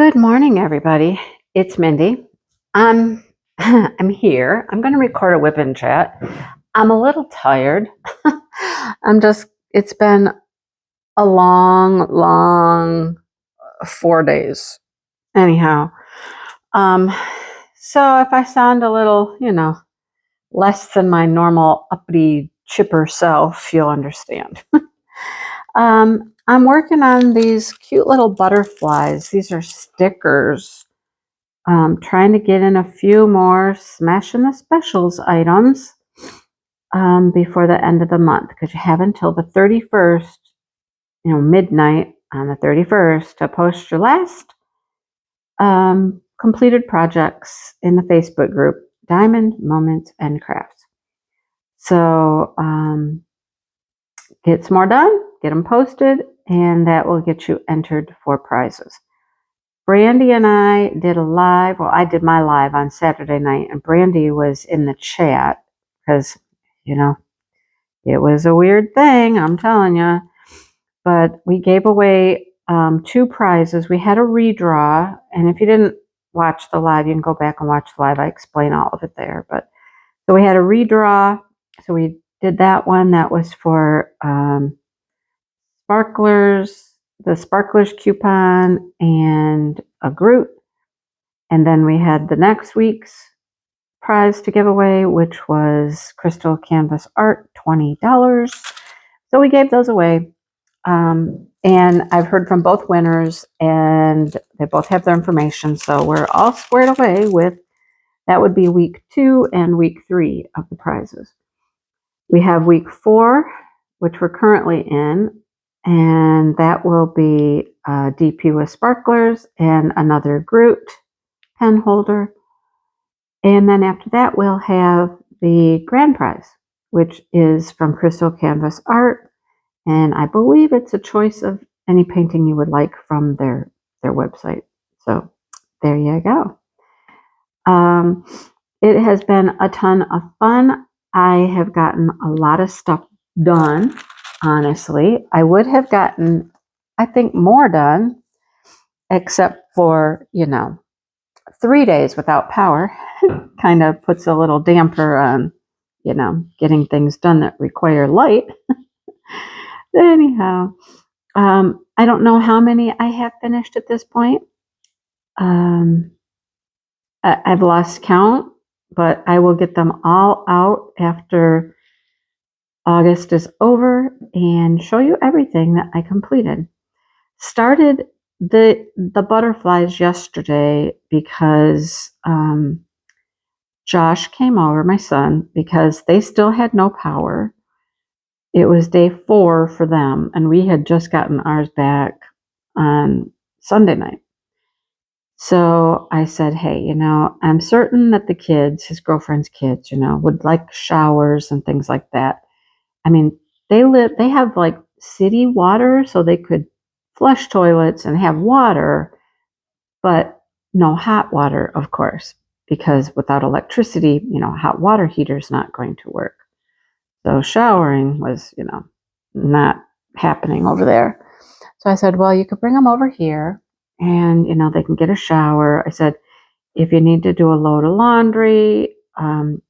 Good morning, everybody. It's Mindy. I'm I'm here. I'm going to record a whip and chat. I'm a little tired. It's been a long 4 days. Anyhow, um, so if I sound a little, less than my normal uppity, chipper self, you'll understand. I'm working on these cute little butterflies. These are stickers. Trying to get in a few more Smash in the Specials items before the end of the month, because you have until the 31st, midnight on the 31st to post your last completed projects in the Facebook group, Diamond Moments and Crafts. So get some more done, get them posted, and that will get you entered for prizes. Brandy and I did a live. Well, I did my live on Saturday night, and Brandy was in the chat because, it was a weird thing, I'm telling you. But we gave away 2 prizes. We had a redraw, and if you didn't watch the live, you can go back and watch the live. I explain all of it there. But so we had a redraw. So we did that one. That was for sparklers. The sparklers coupon and a Groot. And then we had the next week's prize to give away, which was Crystal Canvas Art, $20. So we gave those away. And I've heard from both winners, and they both have their information. So we're all squared away with, that would be week 2 and week 3 of the prizes. We have week 4, which we're currently in, and that will be DP with sparklers and another Groot pen holder. And then after that, we'll have the grand prize, which is from Crystal Canvas Art. And I believe it's a choice of any painting you would like from their website. So there you go. It has been a ton of fun. I have gotten a lot of stuff done, honestly. I would have gotten, I think, more done, except for, 3 days without power kind of puts a little damper on, getting things done that require light. Anyhow, I don't know how many I have finished at this point. I've lost count, but I will get them all out after August is over and show you everything that I completed. Started the butterflies yesterday because Josh came over, my son, because they still had no power. It was day 4 for them, and we had just gotten ours back on Sunday night. So I said, hey, I'm certain that the kids, his girlfriend's kids, would like showers and things like that. I mean, they have like city water, so they could flush toilets and have water, but no hot water, of course, because without electricity, hot water heater is not going to work. So showering was, not happening over there. So I said, well, you could bring them over here and, they can get a shower. I said, if you need to do a load of laundry,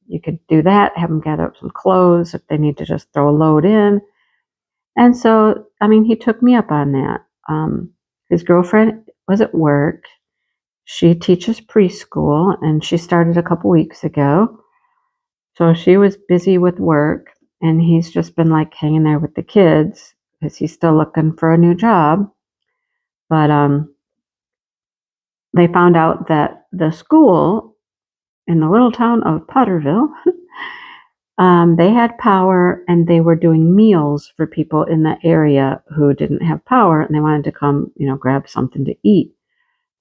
you could do that, have them gather up some clothes if they need to just throw a load in. And so, he took me up on that. His girlfriend was at work. She teaches preschool, and she started a couple weeks ago. So she was busy with work, and he's just been like hanging there with the kids because he's still looking for a new job. But they found out that the school in the little town of Potterville, they had power, and they were doing meals for people in the area who didn't have power, and they wanted to come, grab something to eat.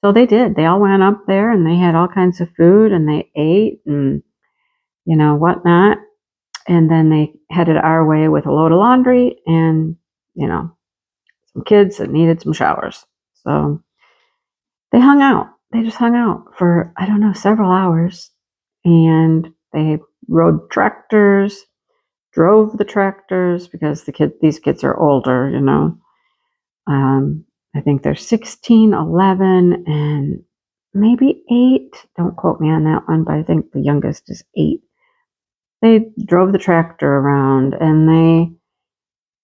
So they did. They all went up there, and they had all kinds of food, and they ate and, whatnot. And then they headed our way with a load of laundry and, some kids that needed some showers. So they hung out. They just hung out for, I don't know, several hours. And they rode tractors, drove the tractors because these kids are older, I think they're 16, 11, and maybe 8. Don't quote me on that one, but I think the youngest is 8. They drove the tractor around, and they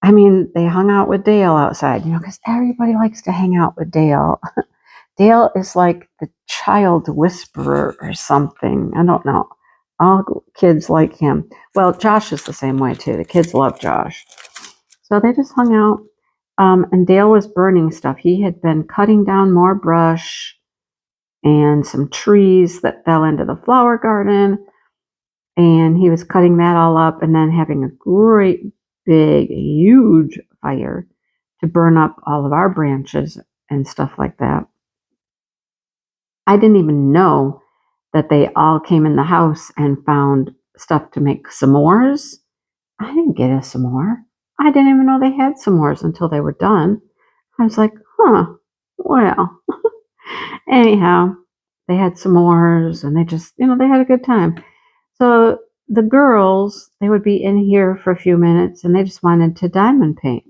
hung out with Dale outside, because everybody likes to hang out with Dale. Dale is like the child whisperer or something. I don't know. All kids like him. Well, Josh is the same way too. The kids love Josh. So they just hung out. And Dale was burning stuff. He had been cutting down more brush and some trees that fell into the flower garden. And he was cutting that all up and then having a great big, huge fire to burn up all of our branches and stuff like that. I didn't even know that they all came in the house and found stuff to make s'mores. I didn't get a s'more. I didn't even know they had s'mores until they were done. I was like, well. Anyhow, they had s'mores and they just, they had a good time. So the girls, they would be in here for a few minutes and they just wanted to diamond paint.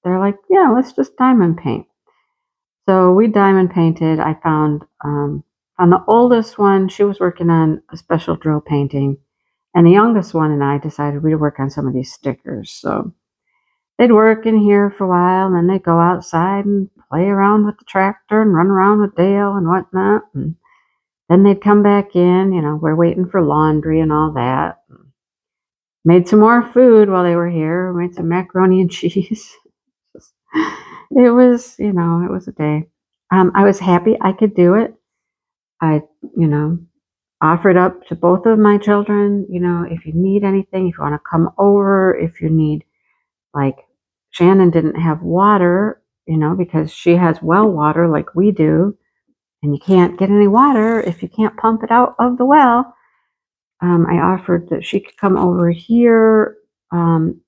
They're like, yeah, let's just diamond paint. So we diamond painted. I found on the oldest one, she was working on a special drill painting. And the youngest one and I decided we'd work on some of these stickers. So they'd work in here for a while, and then they'd go outside and play around with the tractor and run around with Dale and whatnot. And then they'd come back in, we're waiting for laundry and all that. Made some more food while they were here. Made some macaroni and cheese. It was, it was a day. I was happy I could do it. I, offered up to both of my children, if you need anything, if you want to come over, if you need, like, Shannon didn't have water, because she has well water like we do, and you can't get any water if you can't pump it out of the well. I offered that she could come over here, and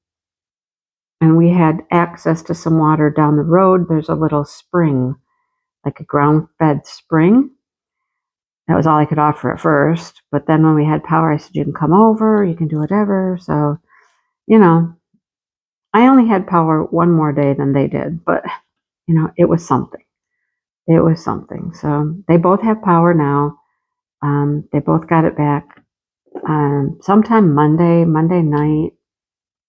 we had access to some water down the road. There's a little spring, like a ground-fed spring. That was all I could offer at first. But then when we had power, I said, you can come over, you can do whatever. So, I only had power one more day than they did. But, it was something. It was something. So they both have power now. They both got it back sometime Monday night.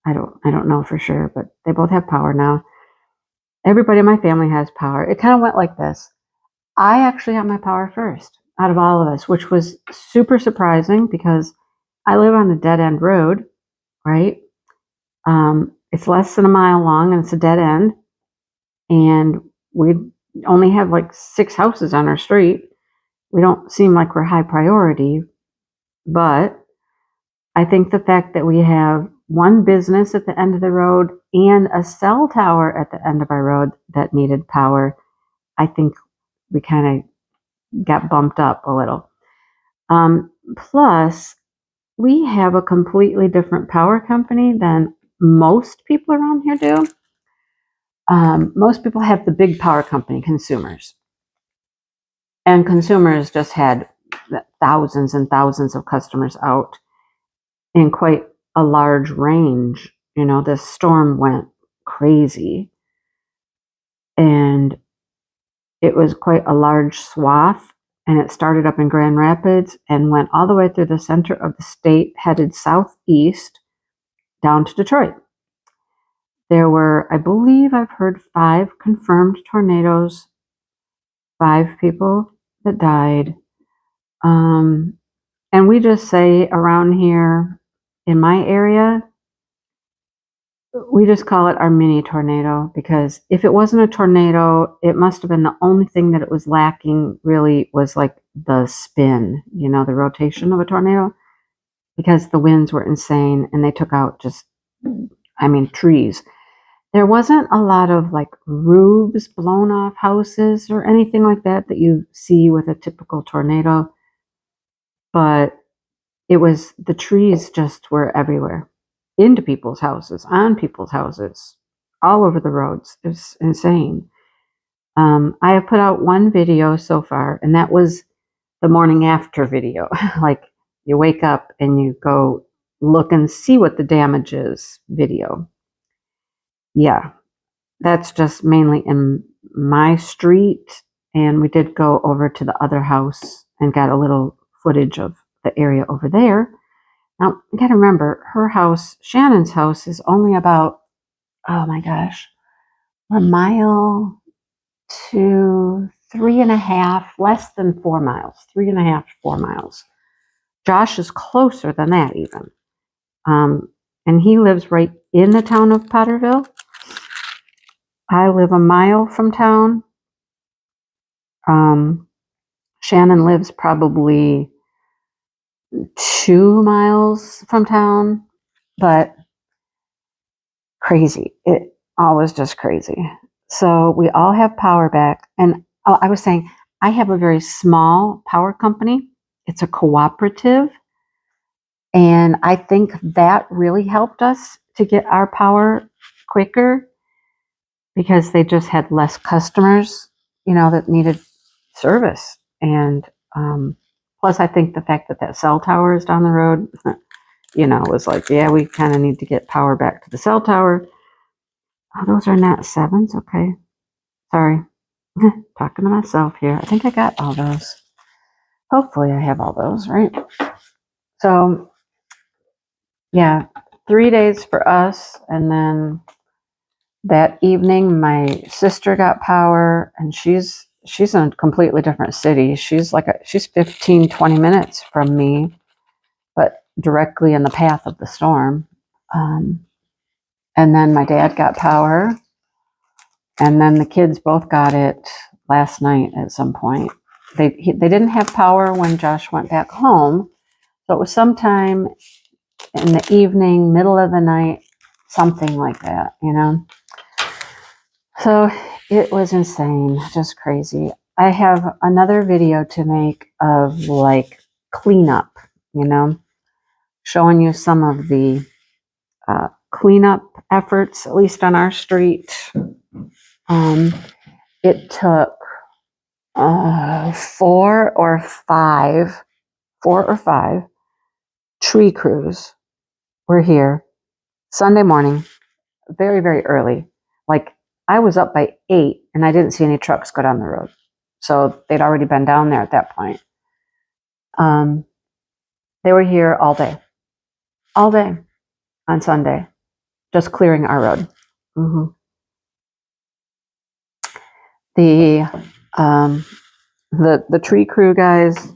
I don't know for sure, but they both have power now. Everybody in my family has power. It kind of went like this. I actually got my power first out of all of us, which was super surprising because I live on a dead end road, right? It's less than a mile long and it's a dead end. And we only have like 6 houses on our street. We don't seem like we're high priority, but I think the fact that we have one business at the end of the road and a cell tower at the end of our road that needed power, I think we kind of got bumped up a little. Plus, we have a completely different power company than most people around here do. Most people have the big power company, Consumers. And Consumers just had thousands and thousands of customers out in quite a large range. This storm went crazy. And it was quite a large swath. And it started up in Grand Rapids and went all the way through the center of the state, headed southeast down to Detroit. There were, I believe I've heard 5 confirmed tornadoes, 5 people that died. And we just say around here in my area, we just call it our mini tornado, because if it wasn't a tornado, it must have been the only thing that it was lacking really was like the spin, the rotation of a tornado, because the winds were insane and they took out trees. There wasn't a lot of like roofs blown off houses or anything like that you see with a typical tornado, but it was, the trees just were everywhere, into people's houses, on people's houses, all over the roads. It was insane. I have put out one video so far, and that was the morning after video. Like, you wake up and you go look and see what the damage is video. Yeah, that's just mainly in my street, and we did go over to the other house and got a little footage of the area over there. Now, you got to remember, her house, Shannon's house, is only about, oh my gosh, a mile to 3.5, less than 4 miles, 3.5, 4 miles. Josh is closer than that even. And he lives right in the town of Potterville. I live a mile from town. Shannon lives probably 2 miles from town, but crazy. It all was just crazy. So we all have power back. And I was saying, I have a very small power company. It's a cooperative. And I think that really helped us to get our power quicker because they just had less customers, that needed service. And plus, I think the fact that cell tower is down the road, was like, yeah, we kind of need to get power back to the cell tower. Oh, those are Nat 7s. Okay. Sorry. Talking to myself here. I think I got all those. Hopefully I have all those, right? So, yeah, 3 days for us. And then that evening, my sister got power, and she's in a completely different city. She's 15, 20 minutes from me, but directly in the path of the storm. And then my dad got power, and then the kids both got it last night at some point. They didn't have power when Josh went back home, so it was sometime in the evening, middle of the night, something like that, So it was insane, just crazy. I have another video to make of cleanup, showing you some of the cleanup efforts, at least on our street. It took 4 or 5 tree crews were here Sunday morning, very, very early. I was up by 8 and I didn't see any trucks go down the road. So they'd already been down there at that point. They were here all day on Sunday, just clearing our road. Mm-hmm. The tree crew guys,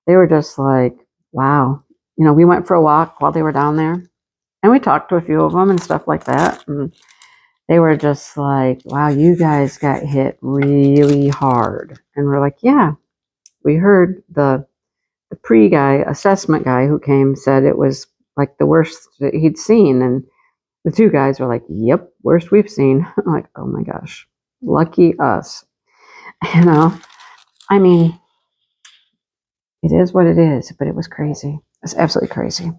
they were just like, wow. We went for a walk while they were down there, and we talked to a few of them and stuff like that. And they were just like, wow, you guys got hit really hard. And we're like, yeah, we heard the assessment guy who came said it was like the worst that he'd seen. And the 2 guys were like, yep, worst we've seen. I'm like, oh my gosh, lucky us. I mean, it is what it is, but it was crazy. It's absolutely crazy.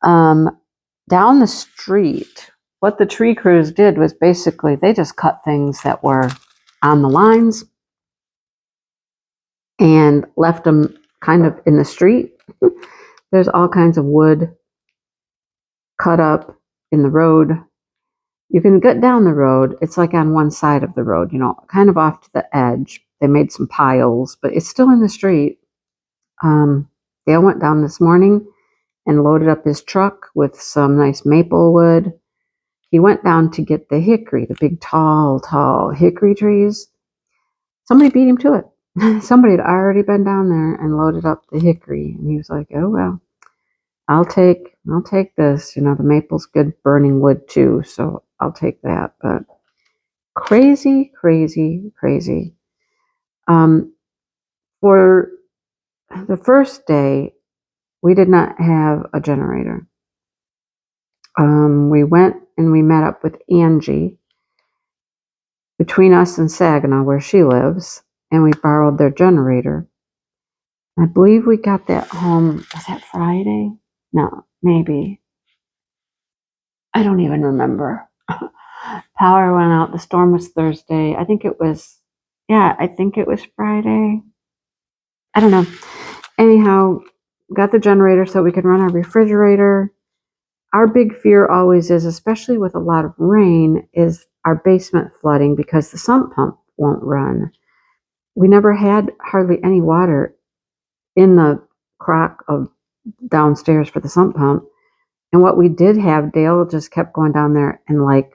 Down the street, what the tree crews did was basically they just cut things that were on the lines and left them kind of in the street. There's all kinds of wood cut up in the road. You can get down the road. It's like on one side of the road, kind of off to the edge. They made some piles, but it's still in the street. Dale went down this morning and loaded up his truck with some nice maple wood. He went down to get the hickory, the big, tall hickory trees. Somebody beat him to it. Somebody had already been down there and loaded up the hickory. And he was like, oh, well, I'll take this. The maple's good burning wood too, so I'll take that. But crazy, crazy, crazy. For the first day, we did not have a generator. We went and we met up with Angie between us and Saginaw, where she lives, and we borrowed their generator. I believe we got that home. Was that Friday? No, maybe. I don't even remember. Power went out. The storm was Thursday. I think it was Friday. I don't know. Anyhow, got the generator so we could run our refrigerator. Our big fear always is, especially with a lot of rain, is our basement flooding because the sump pump won't run. We never had hardly any water in the crock of downstairs for the sump pump. And what we did have, Dale just kept going down there and like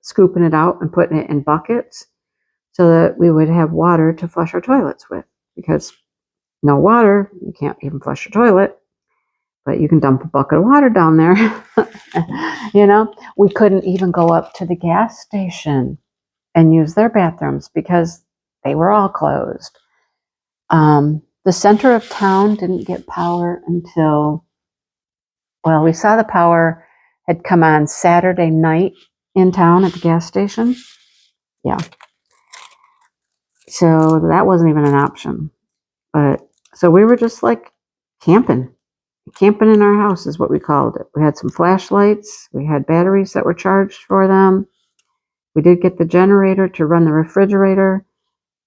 scooping it out and putting it in buckets so that we would have water to flush our toilets with. Because no water, you can't even flush your toilet, but you can dump a bucket of water down there. You know, we couldn't even go up to the gas station and use their bathrooms because they were all closed. The center of town didn't get power until, well, we saw the power had come on Saturday night in town at the gas station. Yeah. So that wasn't even an option. But so we were just like camping. Camping in our house is what we called it. We had some flashlights. We had batteries that were charged for them. We did get the generator to run the refrigerator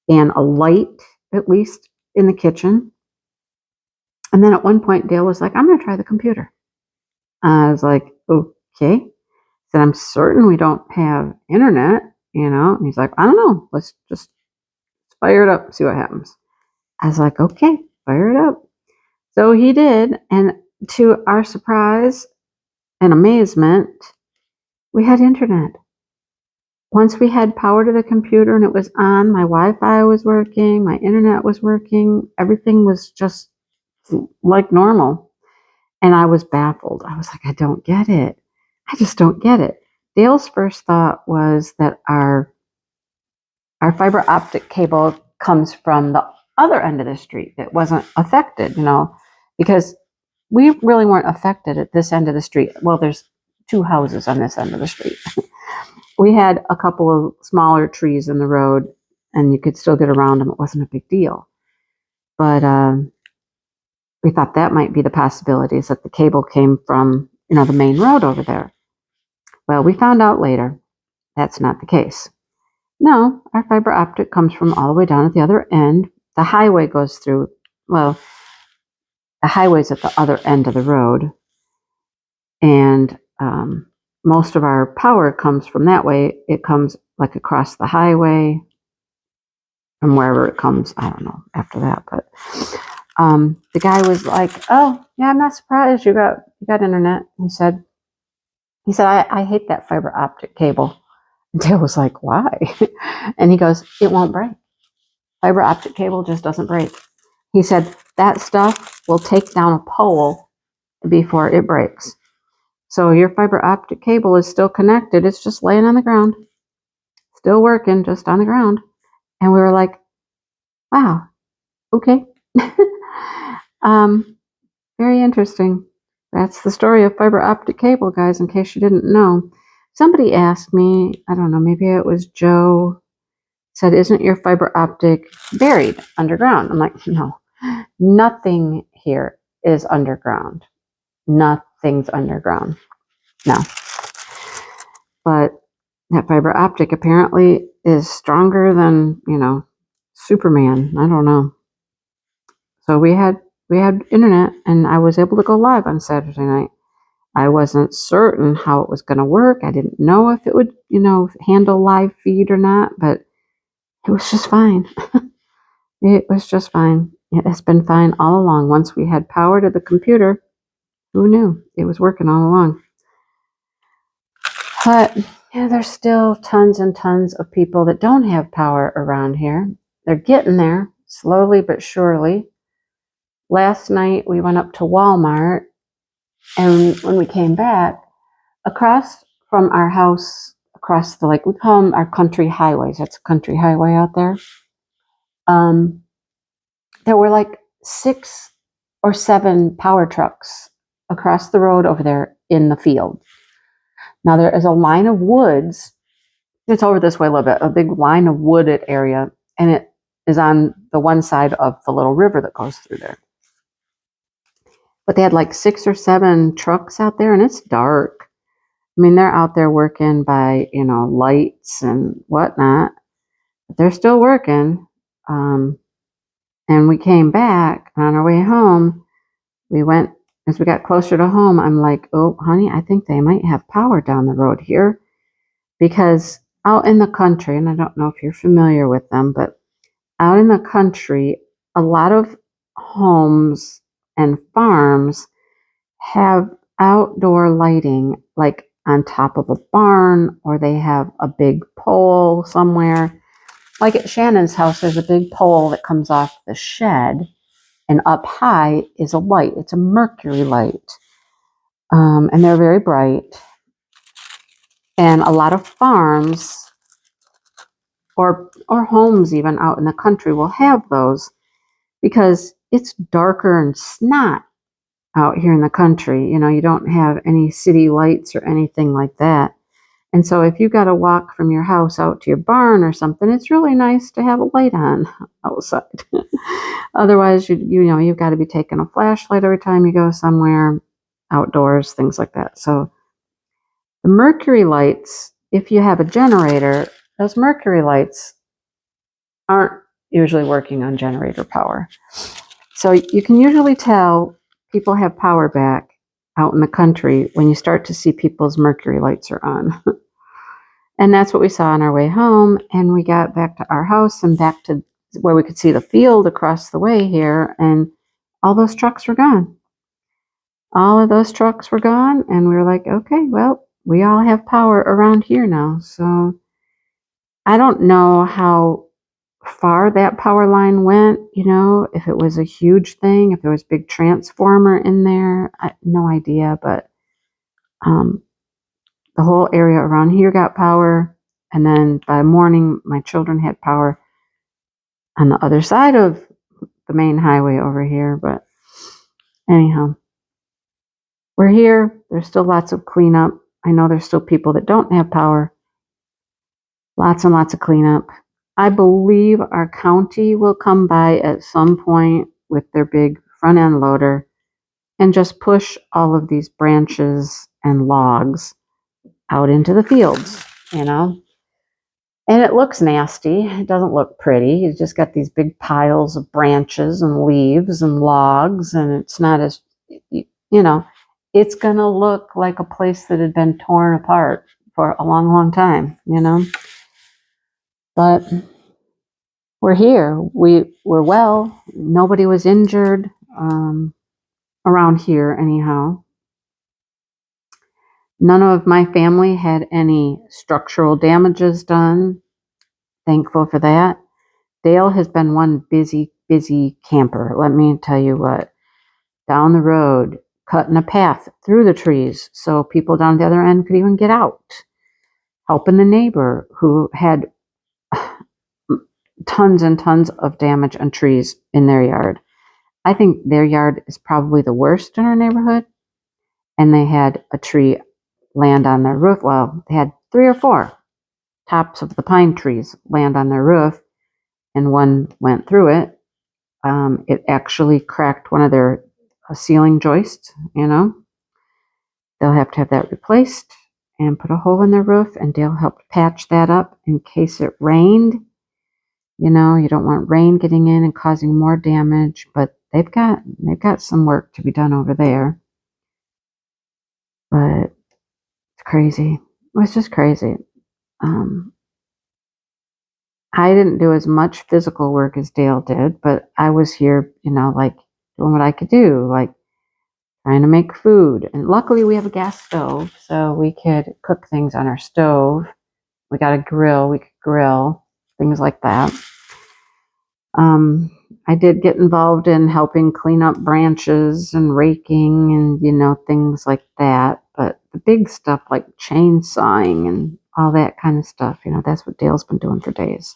and a light, at least, in the kitchen. And then at one point, Dale was like, I'm going to try the computer. I was like, okay. Said, I'm certain we don't have internet, you know. And he's like, I don't know. Let's just fire it up, see what happens. I was like, okay, fire it up. So he did. And to our surprise and amazement, we had internet. Once we had power to the computer and it was on, my Wi-Fi was working, my internet was working, everything was just like normal. And I was baffled. I was like, I don't get it. I just don't get it. Dale's first thought was that our fiber optic cable comes from the other end of the street that wasn't affected, you know, because we really weren't affected at this end of the street. Well, there's 2 houses on this end of the street. We had a couple of smaller trees in the road and you could still get around them. It wasn't a big deal. But we thought that might be the possibilities, that the cable came from, you know, the main road over there. Well, we found out later that's not the case. No, our fiber optic comes from all the way down at the other end. The highway goes through, well, the highway's at the other end of the road. And most of our power comes from that way. It comes like across the highway from wherever it comes. I don't know after that, but the guy was like, oh yeah, I'm not surprised you got internet. He said, I hate that fiber optic cable. And Dale was like, why? And he goes, it won't break. Fiber optic cable just doesn't break. He said, that stuff will take down a pole before it breaks. So your fiber optic cable is still connected. It's just laying on the ground. Still working, just on the ground. And we were like, wow, okay. Very interesting. That's the story of fiber optic cable, guys, in case you didn't know. Somebody asked me, I don't know, maybe it was Joe, said, isn't your fiber optic buried underground? I'm like, no, nothing here is underground. Nothing's underground. No. But that fiber optic apparently is stronger than, you know, Superman. I don't know. So we had internet and I was able to go live on Saturday night. I wasn't certain how it was going to work. I didn't know if it would, you know, handle live feed or not, but it was just fine. It was just fine. It has been fine all along. Once we had power to the computer, who knew? It was working all along. But yeah, there's still tons and tons of people that don't have power around here. They're getting there, slowly but surely. Last night we went up to Walmart, and when we came back, across from our house, across the, like, we call them our country highways. That's a country highway out there. There were like 6 or 7 power trucks across the road over there in the field. Now there is a line of woods. It's over this way a little bit, a big line of wooded area, and it is on the one side of the little river that goes through there. But they had like 6 or 7 trucks out there, and it's dark. I mean, they're out there working by, you know, lights and whatnot, but they're still working. And we came back, and on our way home, we went, as we got closer to home, I'm like, oh, honey, I think they might have power down the road here, because out in the country, and I don't know if you're familiar with them, but out in the country, a lot of homes and farms have outdoor lighting, like on top of a barn, or they have a big pole somewhere. Like at Shannon's house, there's a big pole that comes off the shed, and up high is a light. It's a mercury light, and they're very bright. And a lot of farms or homes even out in the country will have those because it's darker and snot out here in the country. You know, you don't have any city lights or anything like that. And so if you got to walk from your house out to your barn or something, it's really nice to have a light on outside. Otherwise, you know, you've got to be taking a flashlight every time you go somewhere outdoors, things like that. So the mercury lights, if you have a generator, those mercury lights aren't usually working on generator power. So you can usually tell people have power back out in the country when you start to see people's mercury lights are on. And that's what we saw on our way home. And we got back to our house and back to where we could see the field across the way here. And all those trucks were gone. All of those trucks were gone. And we were like, okay, well, we all have power around here now. So I don't know how far that power line went, you know, if it was a huge thing, if there was a big transformer in there, no idea. But the whole area around here got power. And then by morning, my children had power on the other side of the main highway over here. But anyhow, we're here. There's still lots of cleanup. I know there's still people that don't have power. Lots and lots of cleanup. I believe our county will come by at some point with their big front end loader and just push all of these branches and logs out into the fields, you know. And it looks nasty. It doesn't look pretty. You just got these big piles of branches and leaves and logs, and it's not as, you know, it's going to look like a place that had been torn apart for a long, long time, you know. But we're here. We're well. Nobody was injured around here anyhow. None of my family had any structural damages done. Thankful for that. Dale has been one busy, busy camper. Let me tell you what. Down the road, cutting a path through the trees so people down the other end could even get out. Helping the neighbor who had tons and tons of damage on trees in their yard. I think their yard is probably the worst in our neighborhood. And they had a tree land on their roof. Well, they had 3 or 4 tops of the pine trees land on their roof, and one went through it. It actually cracked one of their ceiling joists, you know. They'll have to have that replaced and put a hole in their roof, and Dale helped patch that up in case it rained. You know, you don't want rain getting in and causing more damage, but they've got some work to be done over there. But it's crazy. It was just crazy. I didn't do as much physical work as Dale did, but I was here, you know, like doing what I could do, like trying to make food. And luckily we have a gas stove, so we could cook things on our stove. We got a grill, we could grill, things like that. I did get involved in helping clean up branches and raking and, you know, things like that. But the big stuff like chainsawing and all that kind of stuff, you know, that's what Dale's been doing for days.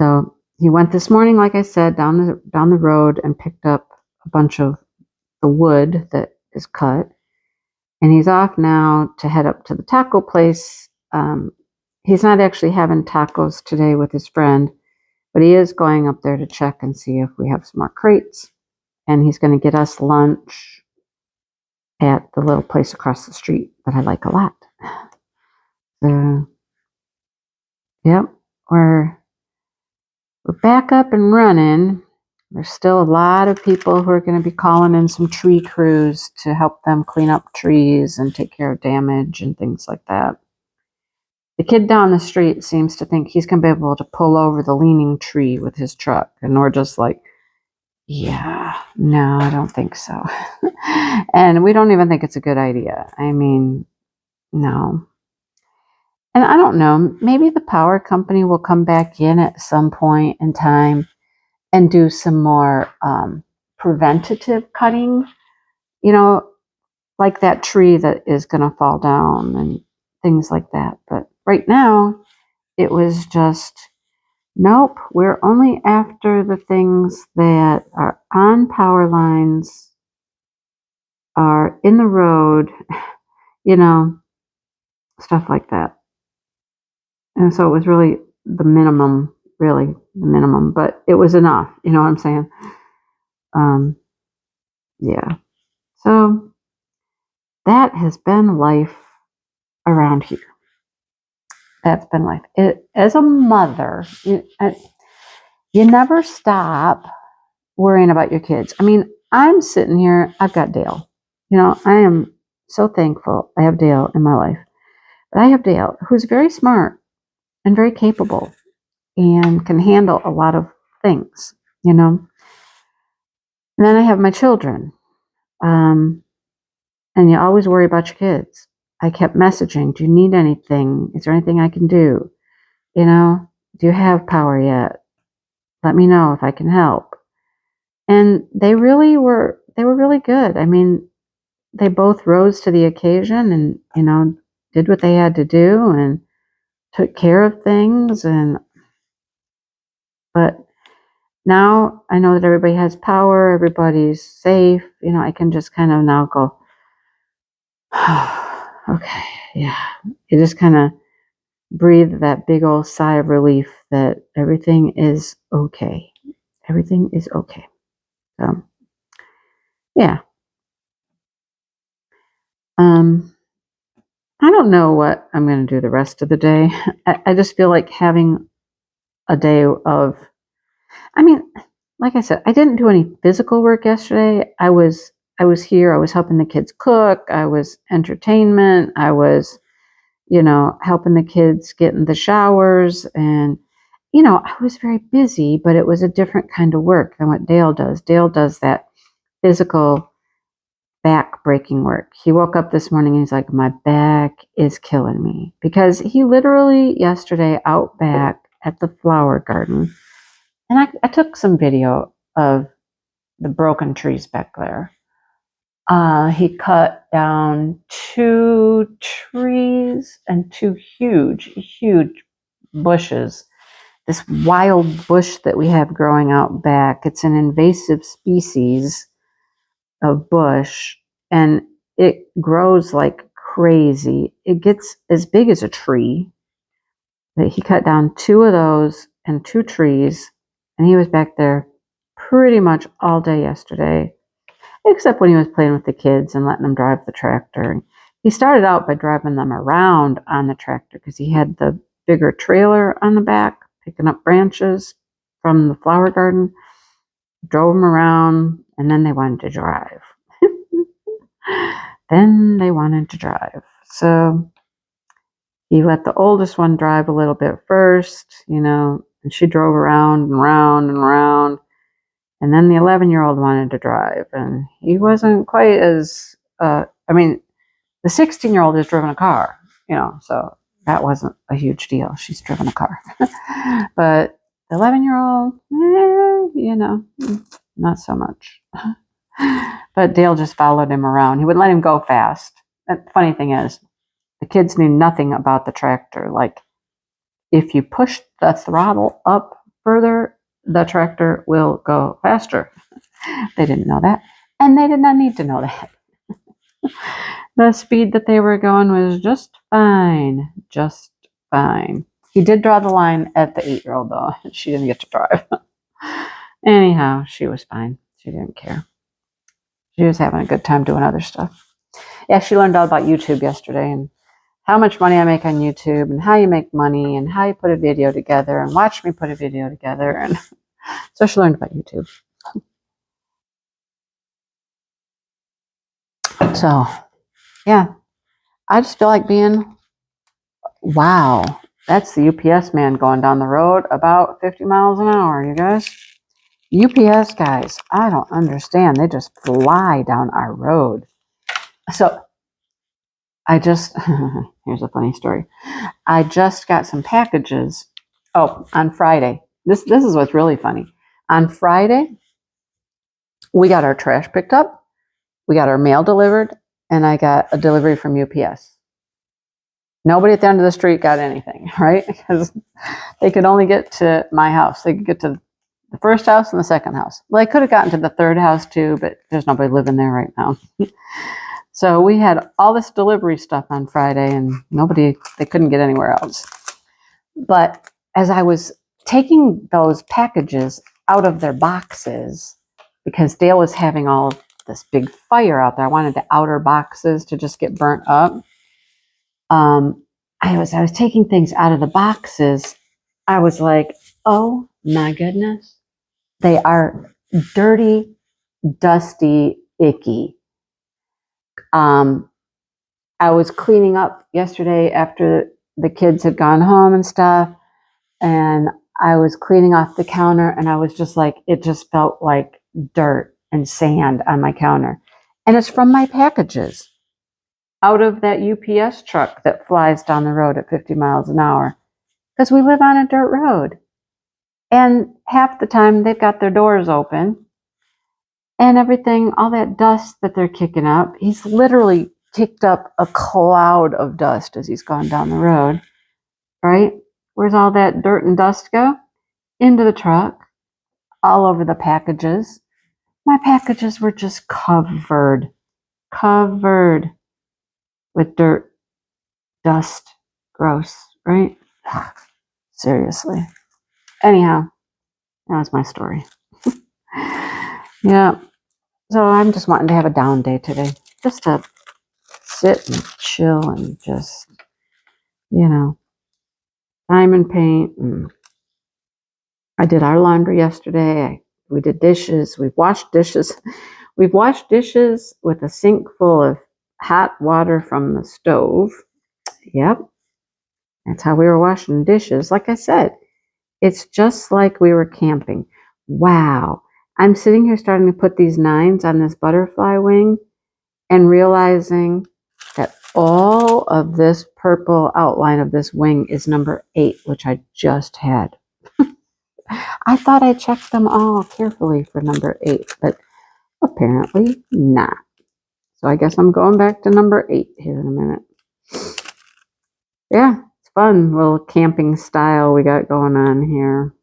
So he went this morning, like I said, down the road and picked up a bunch of the wood that is cut. And he's off now to head up to the taco place. He's not actually having tacos today with his friend, but he is going up there to check and see if we have some more crates. And he's going to get us lunch at the little place across the street that I like a lot. So, yep, we're back up and running. There's still a lot of people who are going to be calling in some tree crews to help them clean up trees and take care of damage and things like that. The kid down the street seems to think he's going to be able to pull over the leaning tree with his truck. And we're just like, yeah, no, I don't think so. And we don't even think it's a good idea. I mean, no. And I don't know, maybe the power company will come back in at some point in time and do some more preventative cutting, you know, like that tree that is going to fall down and things like that. But right now, it was just, nope, we're only after the things that are on power lines, are in the road, you know, stuff like that. And so it was really the minimum, but it was enough. You know what I'm saying? Yeah. So that has been life around here. That's been life. As a mother, you never stop worrying about your kids. I mean, I'm sitting here, I've got Dale. You know, I am so thankful I have Dale in my life. But I have Dale, who's very smart and very capable and can handle a lot of things, you know. And then I have my children. And you always worry about your kids. I kept messaging, do you need anything? Is there anything I can do? You know, do you have power yet? Let me know if I can help. And they were really good. I mean, they both rose to the occasion and, you know, did what they had to do and took care of things. But now I know that everybody has power, everybody's safe. You know, I can just kind of now go, okay, yeah. You just kind of breathe that big old sigh of relief that everything is okay. Everything is okay. So, yeah. I don't know what I'm going to do the rest of the day. I just feel like having a day of, I mean, like I said, I didn't do any physical work yesterday. I was here. I was helping the kids cook. I was entertainment. I was, you know, helping the kids get in the showers. And, you know, I was very busy, but it was a different kind of work than what Dale does. Dale does that physical back breaking work. He woke up this morning and he's like, my back is killing me, because he literally yesterday out back at the flower garden, and I took some video of the broken trees back there. He cut down 2 trees and 2 huge bushes. This wild bush that we have growing out back, it's an invasive species of bush, and it grows like crazy. It gets as big as a tree. But he cut down 2 of those and 2 trees, and he was back there pretty much all day yesterday, except when he was playing with the kids and letting them drive the tractor. He started out by driving them around on the tractor because he had the bigger trailer on the back, picking up branches from the flower garden, drove them around, and then they wanted to drive. So he let the oldest one drive a little bit first, you know, and she drove around and round and round. And then the 11-year-old wanted to drive, and he wasn't quite as, the 16-year-old has driven a car, you know, so that wasn't a huge deal. She's driven a car. But the 11-year-old, you know, not so much. But Dale just followed him around. He wouldn't let him go fast. The funny thing is, the kids knew nothing about the tractor. Like, if you push the throttle up further, the tractor will go faster. They didn't know that, and they did not need to know that. The speed that they were going was just fine. Just fine. He did draw the line at the 8-year-old, though. She didn't get to drive. Anyhow, she was fine. She didn't care. She was having a good time doing other stuff. Yeah, she learned all about YouTube yesterday, and how much money I make on YouTube, and how you make money, and how you put a video together, and watch me put a video together. And so she learned about YouTube. So, yeah, I just feel like being wow, that's the UPS man going down the road about 50 miles an hour, you guys. UPS guys, I don't understand. They just fly down our road. So I just, here's a funny story. I just got some packages. Oh, on Friday. This is what's really funny. On Friday, we got our trash picked up, we got our mail delivered, and I got a delivery from UPS. Nobody at the end of the street got anything, right? Because they could only get to my house. They could get to the first house and the second house. Well, they could have gotten to the third house too, but there's nobody living there right now. So we had all this delivery stuff on Friday and they couldn't get anywhere else. But as I was taking those packages out of their boxes, because Dale was having all this big fire out there, I wanted the outer boxes to just get burnt up. I was taking things out of the boxes. I was like, oh my goodness. They are dirty, dusty, icky. I was cleaning up yesterday after the kids had gone home and stuff, and I was cleaning off the counter, and I was just like, it just felt like dirt and sand on my counter. And it's from my packages out of that UPS truck that flies down the road at 50 miles an hour, because we live on a dirt road. And half the time they've got their doors open and everything, all that dust that they're kicking up. He's literally kicked up a cloud of dust as he's gone down the road, right? Where's all that dirt and dust go? Into the truck, all over the packages. My packages were just covered with dirt, dust, gross, right? Seriously. Anyhow, that was my story. Yeah. So I'm just wanting to have a down day today. Just to sit and chill and just, time and paint. And I did our laundry yesterday. We did dishes. We've washed dishes. We've washed dishes with a sink full of hot water from the stove. Yep. That's how we were washing dishes. Like I said, it's just like we were camping. Wow. I'm sitting here starting to put these 9s on this butterfly wing and realizing that all of this purple outline of this wing is number 8, which I just had. I thought I checked them all carefully for number 8, but apparently not. So I guess I'm going back to number 8 here in a minute. Yeah, it's fun, little camping style we got going on here,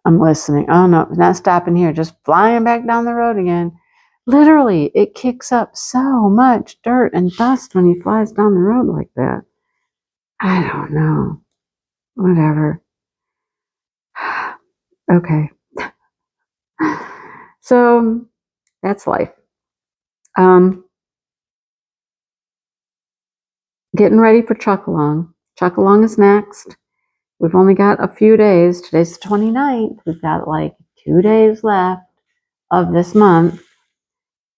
I'm listening. Oh no, not stopping here, just flying back down the road again. Literally, it kicks up so much dirt and dust when he flies down the road like that. I don't know. Whatever. Okay. So that's life. Getting ready for Chuck-along. Chuck-along is next. We've only got a few days. Today's the 29th. We've got like 2 days left of this month.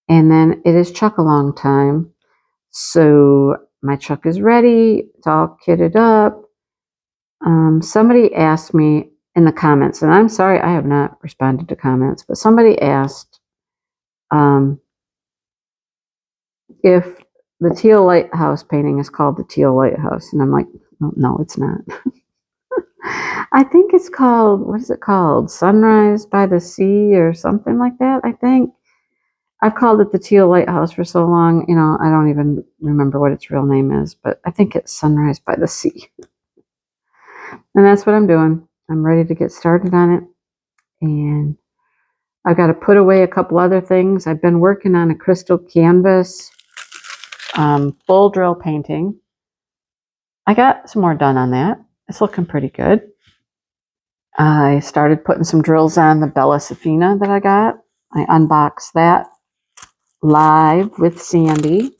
And then it is Chuck-along time. So my truck is ready. It's all kitted up. Somebody asked me in the comments, and I'm sorry I have not responded to comments, but somebody asked if the Teal Lighthouse painting is called the Teal Lighthouse. And I'm like, oh, no, it's not. I think it's called, what is it called? Sunrise by the Sea or something like that, I think. I've called it the Teal Lighthouse for so long, I don't even remember what its real name is, but I think it's Sunrise by the Sea. And that's what I'm doing. I'm ready to get started on it. And I've got to put away a couple other things. I've been working on a crystal canvas full drill painting. I got some more done on that. It's looking pretty good. I started putting some drills on the Bella Safina that I got. I unboxed that live with Sandy.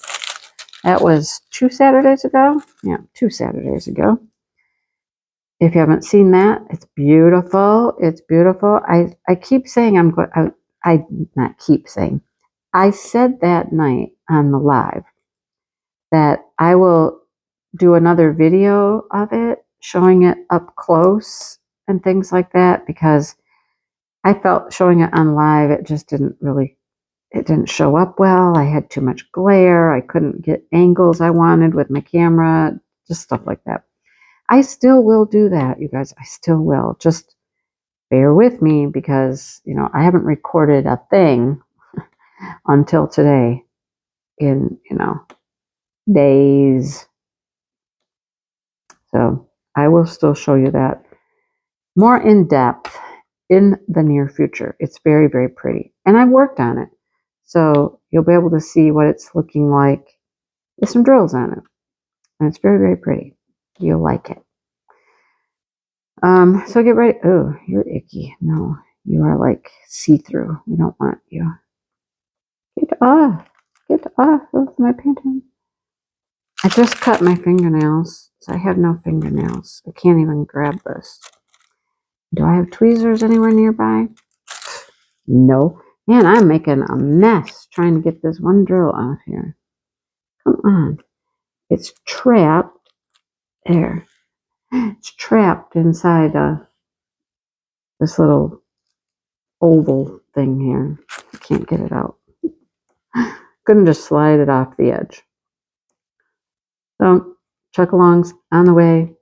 That was 2 Saturdays ago. Yeah, 2 Saturdays ago. If you haven't seen that, it's beautiful. It's beautiful. I keep saying I'm going. I not keep saying. I said that night on the live that I will do another video of it, showing it up close and things like that, because I felt showing it on live, it just didn't show up well. I had too much glare. I couldn't get angles I wanted with my camera, just stuff like that. I still will do that, you guys. I still will. Just bear with me because, I haven't recorded a thing until today in, days. So I will still show you that more in depth in the near future. It's very, very pretty. And I've worked on it. So you'll be able to see what it's looking like with some drills on it. And it's very, very pretty. You'll like it. So get ready. Oh, you're icky. No, you are like see-through. We don't want you. Get off. Get off of my painting. I just cut my fingernails, so I have no fingernails. I can't even grab this. Do I have tweezers anywhere nearby? No. Man, I'm making a mess trying to get this one drill off here. Come on. It's trapped. There. It's trapped inside this little oval thing here. I can't get it out. Couldn't just slide it off the edge. So, chuck-alongs on the way.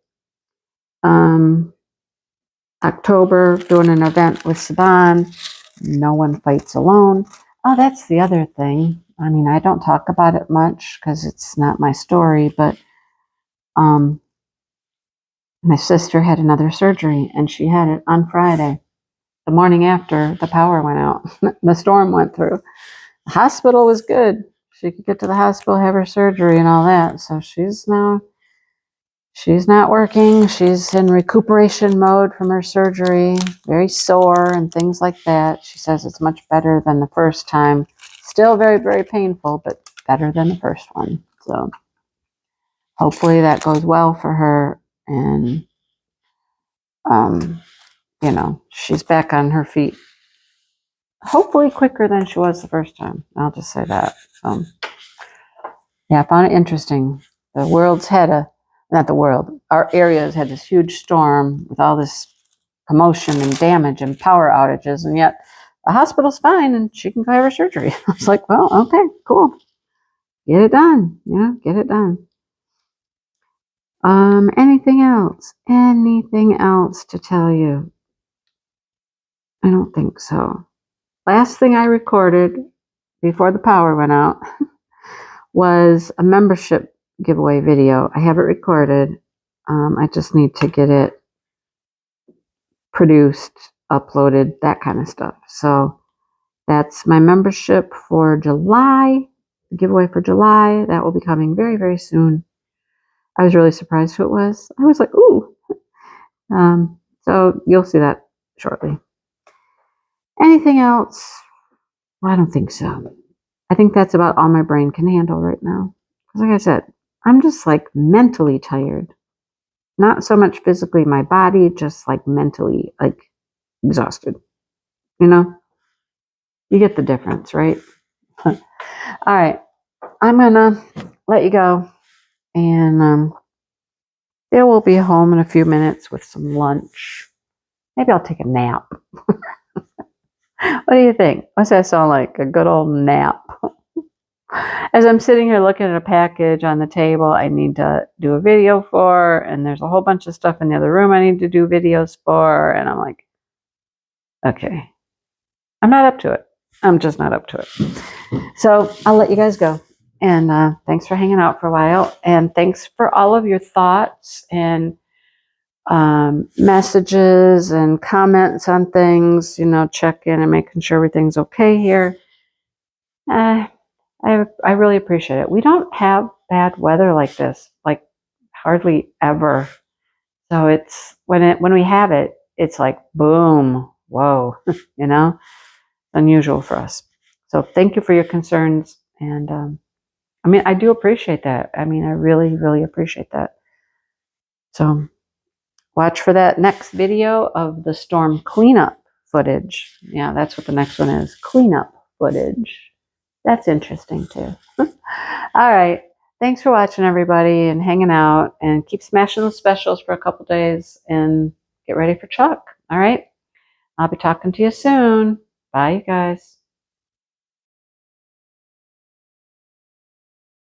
October, doing an event with Saban. No one fights alone. Oh, that's the other thing. I mean, I don't talk about it much because it's not my story, but my sister had another surgery, and she had it on Friday, the morning after the power went out. The storm went through. The hospital was good. She could get to the hospital, have her surgery and all that. So she's not working. She's in recuperation mode from her surgery, very sore and things like that. She says it's much better than the first time. Still very, very painful, but better than the first one. So hopefully that goes well for her. And, she's back on her feet. Hopefully quicker than she was the first time. I'll just say that. Yeah, I found it interesting. The world's had our area has had this huge storm with all this commotion and damage and power outages, and yet the hospital's fine and she can go have her surgery. I was like, well, okay, cool. Get it done. Get it done. Anything else? Anything else to tell you? I don't think so. Last thing I recorded before the power went out was a membership giveaway video. I have it recorded. I just need to get it produced, uploaded, that kind of stuff. So that's my membership for July, the giveaway for July. That will be coming very, very soon. I was really surprised who it was. I was like, ooh. So you'll see that shortly. Anything else? Well, I don't think so. I think that's about all my brain can handle right now. Because like I said, I'm just like mentally tired. Not so much physically my body, just like mentally like exhausted. You get the difference, right? All right. I'm going to let you go. And Bill will be home in a few minutes with some lunch. Maybe I'll take a nap. What do you think? What's that sound like? A good old nap. As I'm sitting here looking at a package on the table I need to do a video for, and there's a whole bunch of stuff in the other room I need to do videos for, and I'm like, okay, I'm not up to it. I'm just not up to it. So I'll let you guys go. And thanks for hanging out for a while. And thanks for all of your thoughts and messages and comments on things, check in and making sure everything's okay here. I really appreciate it. We don't have bad weather like this, like hardly ever. So it's when we have it, it's like boom, whoa, unusual for us. So thank you for your concerns. And I do appreciate that. I really, really appreciate that. So watch for that next video of the storm cleanup footage. Yeah, that's what the next one is. Cleanup footage. That's interesting too. All right. Thanks for watching, everybody, and hanging out. And keep smashing those specials for a couple days and get ready for Chuck. All right? I'll be talking to you soon. Bye, you guys.